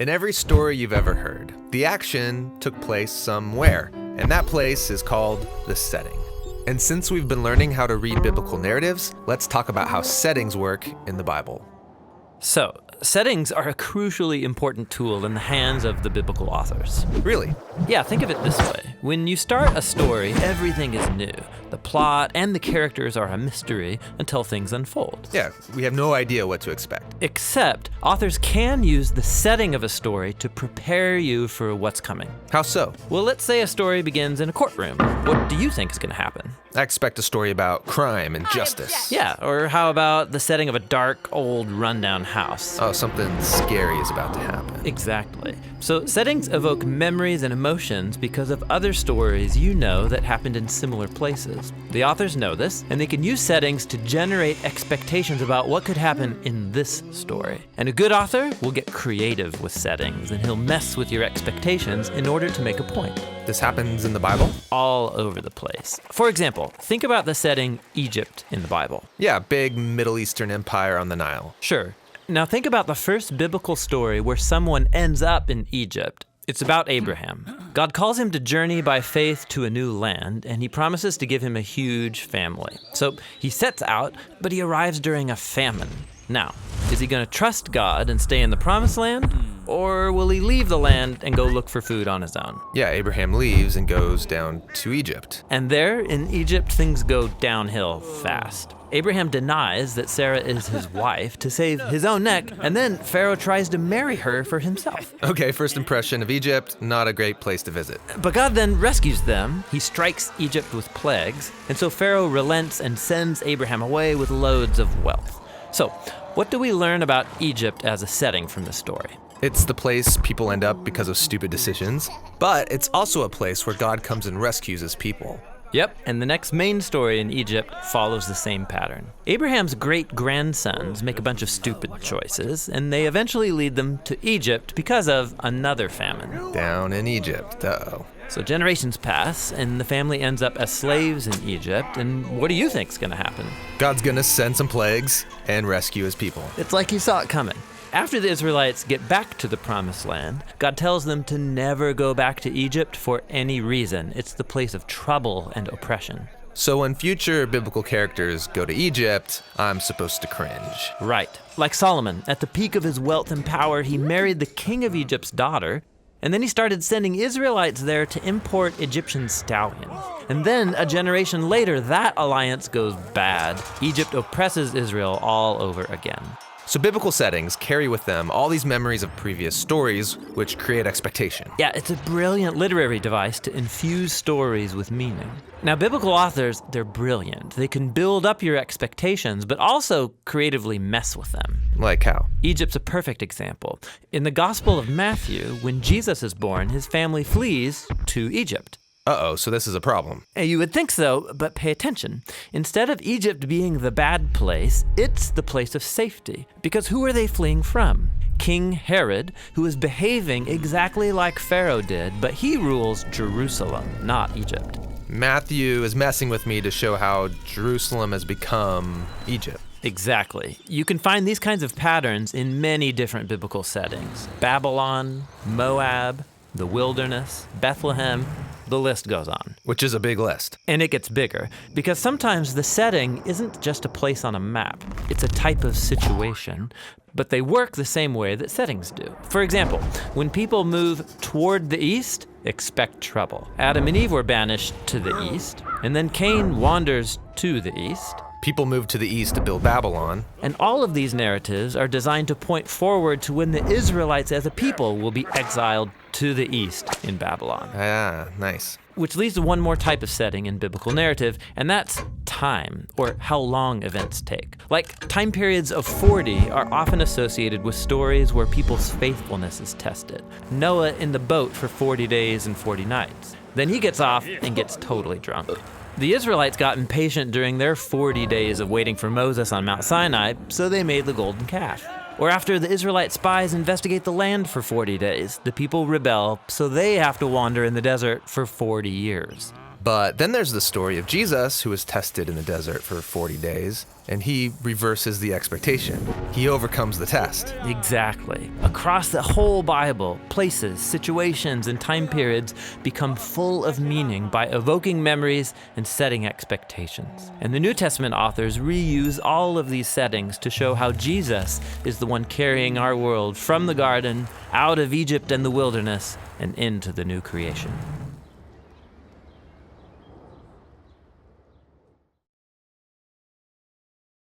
In every story you've ever heard, the action took place somewhere, and that place is called the setting. And since we've been learning how to read biblical narratives, let's talk about how settings work in the Bible. So, settings are a crucially important tool in the hands of the biblical authors. Really? Yeah, think of it this way. When you start a story, everything is new. The plot and the characters are a mystery until things unfold. Yeah, we have no idea what to expect. Except, authors can use the setting of a story to prepare you for what's coming. How so? Well, let's say a story begins in a courtroom. What do you think is going to happen? I expect a story about crime and justice. Yeah, or how about the setting of a dark, old, rundown house? Oh, something scary is about to happen. Exactly. So settings evoke memories and emotions because of other stories you know that happened in similar places. The authors know this, and they can use settings to generate expectations about what could happen in this story. And a good author will get creative with settings, and he'll mess with your expectations in order to make a point. This happens in the Bible? All over the place. For example, think about the setting Egypt in the Bible. Yeah, big Middle Eastern empire on the Nile. Sure. Now think about the first biblical story where someone ends up in Egypt. It's about Abraham. God calls him to journey by faith to a new land, and he promises to give him a huge family. So he sets out, but he arrives during a famine. Now, is he going to trust God and stay in the promised land? Or will he leave the land and go look for food on his own? Yeah, Abraham leaves and goes down to Egypt. And there, in Egypt, things go downhill fast. Abraham denies that Sarah is his wife to save his own neck, and then Pharaoh tries to marry her for himself. Okay, first impression of Egypt, not a great place to visit. But God then rescues them. He strikes Egypt with plagues, and so Pharaoh relents and sends Abraham away with loads of wealth. So, what do we learn about Egypt as a setting from this story? It's the place people end up because of stupid decisions, but it's also a place where God comes and rescues his people. Yep, and the next main story in Egypt follows the same pattern. Abraham's great-grandsons make a bunch of stupid choices, and they eventually lead them to Egypt because of another famine. Down in Egypt, uh-oh. So generations pass, and the family ends up as slaves in Egypt, and what do you think's gonna happen? God's gonna send some plagues and rescue his people. It's like he saw it coming. After the Israelites get back to the Promised Land, God tells them to never go back to Egypt for any reason. It's the place of trouble and oppression. So when future biblical characters go to Egypt, I'm supposed to cringe. Right. Like Solomon, at the peak of his wealth and power, he married the king of Egypt's daughter, and then he started sending Israelites there to import Egyptian stallions. And then, a generation later, that alliance goes bad. Egypt oppresses Israel all over again. So biblical settings carry with them all these memories of previous stories, which create expectation. Yeah, it's a brilliant literary device to infuse stories with meaning. Now, biblical authors, they're brilliant. They can build up your expectations, but also creatively mess with them. Like how? Egypt's a perfect example. In the Gospel of Matthew, when Jesus is born, his family flees to Egypt. Uh-oh, so this is a problem. You would think so, but pay attention. Instead of Egypt being the bad place, it's the place of safety. Because who are they fleeing from? King Herod, who is behaving exactly like Pharaoh did, but he rules Jerusalem, not Egypt. Matthew is messing with me to show how Jerusalem has become Egypt. Exactly. You can find these kinds of patterns in many different biblical settings. Babylon, Moab, the wilderness, Bethlehem. The list goes on. Which is a big list. And it gets bigger, because sometimes the setting isn't just a place on a map. It's a type of situation, but they work the same way that settings do. For example, when people move toward the east, expect trouble. Adam and Eve were banished to the east, and then Cain wanders to the east. People move to the east to build Babylon. And all of these narratives are designed to point forward to when the Israelites as a people will be exiled to the east in Babylon. Ah, nice. Which leads to one more type of setting in biblical narrative, and that's time, or how long events take. Like, time periods of 40 are often associated with stories where people's faithfulness is tested. Noah in the boat for 40 days and 40 nights. Then he gets off and gets totally drunk. The Israelites got impatient during their 40 days of waiting for Moses on Mount Sinai, so they made the golden calf. Or after the Israelite spies investigate the land for 40 days, the people rebel, so they have to wander in the desert for 40 years. But then there's the story of Jesus, who was tested in the desert for 40 days, and he reverses the expectation. He overcomes the test. Exactly. Across the whole Bible, places, situations, and time periods become full of meaning by evoking memories and setting expectations. And the New Testament authors reuse all of these settings to show how Jesus is the one carrying our world from the garden, out of Egypt and the wilderness, and into the new creation.